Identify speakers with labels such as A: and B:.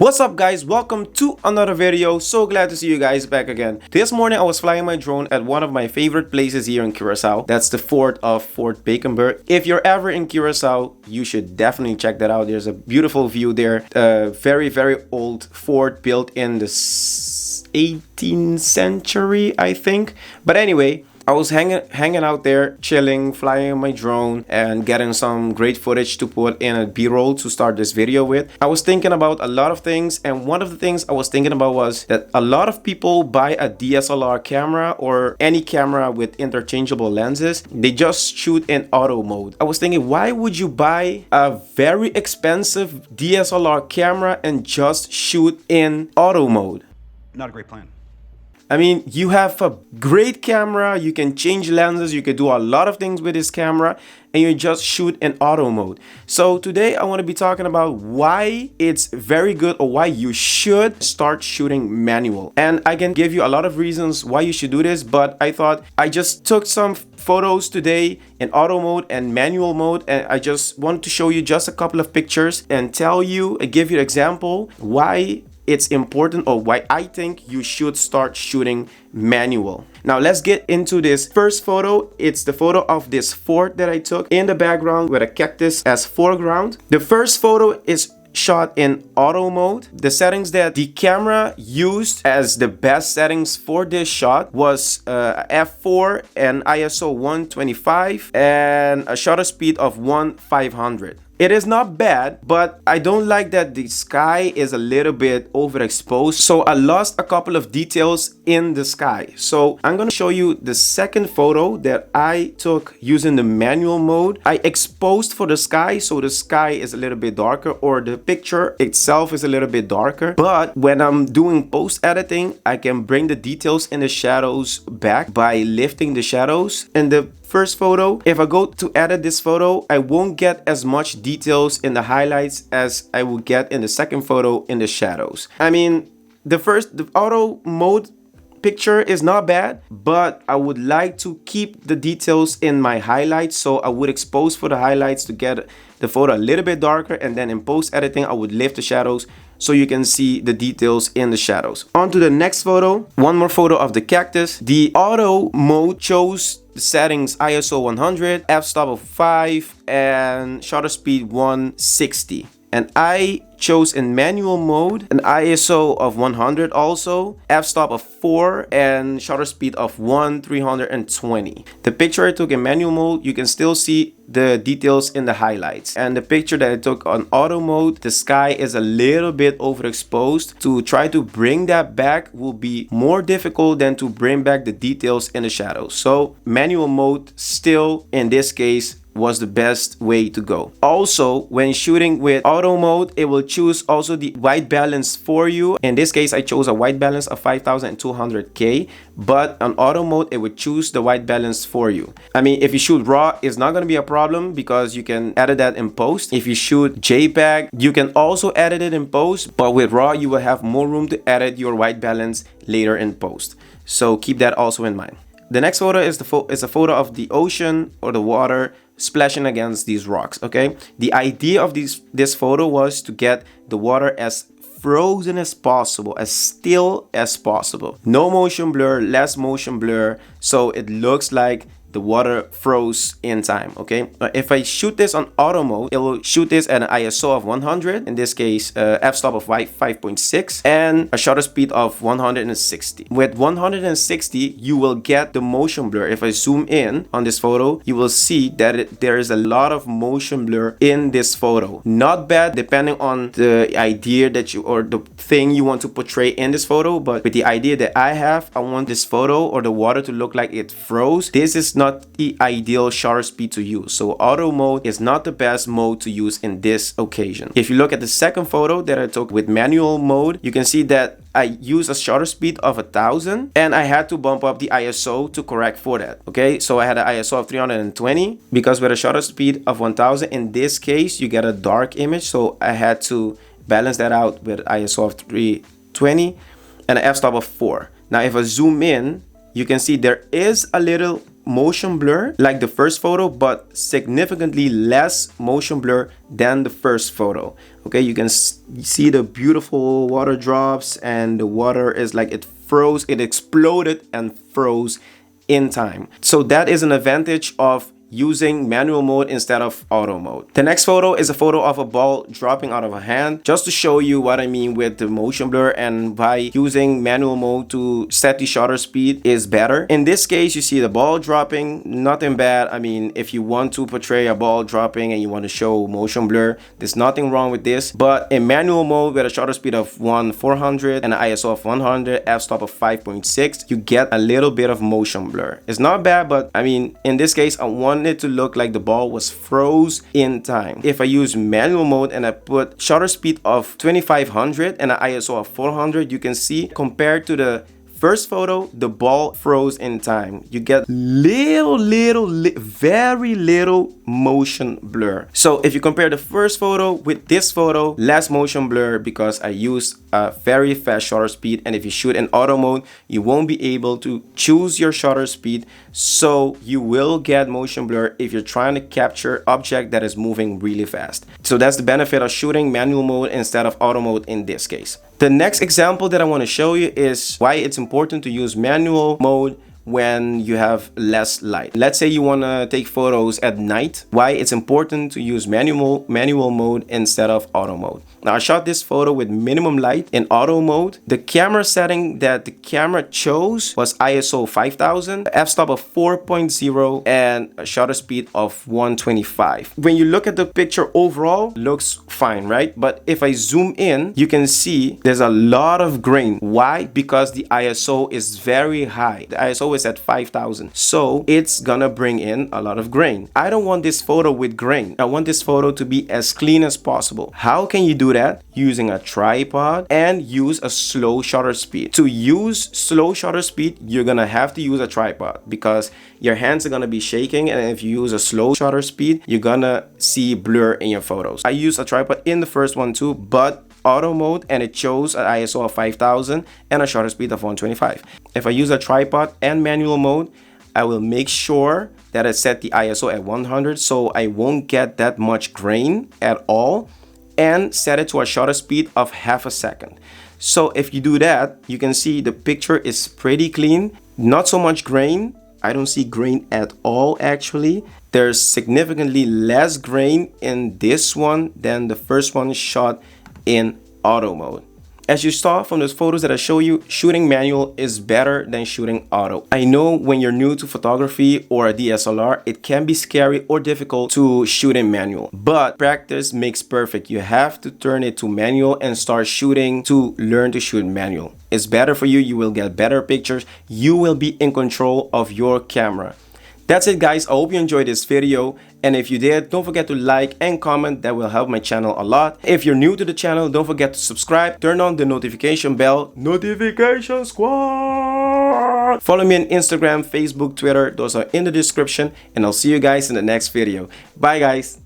A: What's up guys, welcome to another video. So glad to see you guys back again. This morning I was flying my drone at one of my favorite places here in Curacao. That's the fort of Fort Baconburg. If you're ever in Curacao, you should definitely check that out. There's a beautiful view there. Very old fort built in the 18th century, I think. But anyway, I was hanging out there, chilling, flying my drone and getting some great footage to put in a B-roll to start this video with. I was thinking about a lot of things, and one of the things I was thinking about was that a lot of people buy a DSLR camera or any camera with interchangeable lenses. They just shoot in auto mode. I was thinking, why would you buy a very expensive DSLR camera and just shoot in auto mode?
B: Not a great plan.
A: I mean, you have a great camera, you can change lenses, you can do a lot of things with this camera, and you just shoot in auto mode. So today I want to be talking about why it's very good, or why you should start shooting manual. And I can give you a lot of reasons why you should do this, but I thought I just took some photos today in auto mode and manual mode, and I just want to show you just a couple of pictures and tell you and give you an example why it's important, or why I think you should start shooting manual. Now let's get into this first photo. It's the photo of this fort that I took in the background with a cactus as foreground. The first photo is shot in auto mode. The settings that the camera used as the best settings for this shot was f4 and ISO 125 and a shutter speed of 1/500. It is not bad, but I don't like that the sky is a little bit overexposed. So I lost a couple of details in the sky. So I'm going to show you the second photo that I took using the manual mode. I exposed for the sky, so the sky is a little bit darker, or the picture itself is a little bit darker. But when I'm doing post editing, I can bring the details in the shadows back by lifting the shadows. And the first photo, if I go to edit this photo, I won't get as much details in the highlights as I will get in the second photo in the shadows. I mean, the auto mode picture is not bad, but I would like to keep the details in my highlights, so I would expose for the highlights to get the photo a little bit darker, and then in post editing I would lift the shadows so you can see the details in the shadows. On to the next photo, one more photo of the cactus. The auto mode chose the settings ISO 100, f-stop of 5 and shutter speed 160. And I chose in manual mode an ISO of 100 also, f-stop of 4 and shutter speed of 320. The picture I took in manual mode, you can still see the details in the highlights. And the picture that I took on auto mode, the sky is a little bit overexposed. To try to bring that back will be more difficult than to bring back the details in the shadows. So manual mode still in this case was the best way to go. Also, when shooting with auto mode, it will choose also the white balance for you. In this case, I chose a white balance of 5200K, but on auto mode, it would choose the white balance for you. I mean, if you shoot RAW, it's not going to be a problem because you can edit that in post. If you shoot JPEG, you can also edit it in post, but with RAW, you will have more room to edit your white balance later in post. So keep that also in mind. The next photo is a photo of the ocean or the water splashing against these rocks. Okay, the idea of this photo was to get the water as frozen as possible, as still as possible. No motion blur, less motion blur, so it looks like the water froze in time. Okay, if I shoot this on auto mode, it will shoot this at an ISO of 100, in this case f-stop of 5.6 and a shutter speed of 160. With 160 you will get the motion blur. If I zoom in on this photo, you will see that there is a lot of motion blur in this photo. Not bad depending on the idea that you, or the thing you want to portray in this photo, but with the idea that I have, I want this photo or the water to look like it froze. This is not the ideal shutter speed to use, so auto mode is not the best mode to use in this occasion. If you look at the second photo that I took with manual mode, you can see that I used a shutter speed of 1000 and I had to bump up the ISO to correct for that. Okay, so I had an ISO of 320 because with a shutter speed of 1000, in this case, you get a dark image. So I had to balance that out with ISO of 320 and an f-stop of 4. Now, if I zoom in, you can see there is a little motion blur like the first photo, but significantly less motion blur than the first photo. Okay, you can see the beautiful water drops, and the water is like it froze, it exploded and froze in time. So that is an advantage of using manual mode instead of auto mode. The next photo is a photo of a ball dropping out of a hand, just to show you what I mean with the motion blur and why using manual mode to set the shutter speed is better. In this case, you see the ball dropping, nothing bad. I mean, if you want to portray a ball dropping and you want to show motion blur, there's nothing wrong with this. But in manual mode with a shutter speed of 400 and an ISO of 100, f-stop of 5.6, you get a little bit of motion blur. It's not bad, but I mean, in this case, I want it to look like the ball was froze in time. If I use manual mode and I put shutter speed of 2500 and an ISO of 400, you can see compared to the first photo, the ball froze in time. You get very little motion blur. So if you compare the first photo with this photo, less motion blur because I use a very fast shutter speed. And if you shoot in auto mode, you won't be able to choose your shutter speed. So you will get motion blur if you're trying to capture object that is moving really fast. So that's the benefit of shooting manual mode instead of auto mode in this case. The next example that I want to show you is why it's important to use manual mode when you have less light. Let's say you want to take photos at night. Why it's important to use manual mode instead of auto mode. Now, I shot this photo with minimum light in auto mode. The camera setting that the camera chose was ISO 5000, f-stop of 4.0, and a shutter speed of 125. When you look at the picture overall, looks fine, right? But if I zoom in, you can see there's a lot of grain. Why? Because the ISO is very high. The ISO is at 5000, so it's gonna bring in a lot of grain. I don't want this photo with grain. I want this photo to be as clean as possible. How can you do that? Using a tripod and use a slow shutter speed. To use slow shutter speed, you're gonna have to use a tripod because your hands are gonna be shaking, and if you use a slow shutter speed, you're gonna see blur in your photos. I used a tripod in the first one too, but auto mode, and it shows an ISO of 5000 and a shutter speed of 125. If I use a tripod and manual mode, I will make sure that I set the ISO at 100 so I won't get that much grain at all, and set it to a shutter speed of half a second. So if you do that, you can see the picture is pretty clean, not so much grain. I don't see grain at all actually. There's significantly less grain in this one than the first one shot in auto mode. As you saw from those photos that I show you, shooting manual is better than shooting auto. I know when you're new to photography or a DSLR, it can be scary or difficult to shoot in manual, but practice makes perfect. You have to turn it to manual and start shooting to learn to shoot manual. It's better for you. You will get better pictures. You will be in control of your camera. That's it, guys. I hope you enjoyed this video, and if you did, don't forget to like and comment. That will help my channel a lot. If you're new to the channel, don't forget to subscribe, turn on the notification bell, notification squad. Follow me on Instagram, Facebook, Twitter. Those are in the description, and I'll see you guys in the next video. Bye, guys.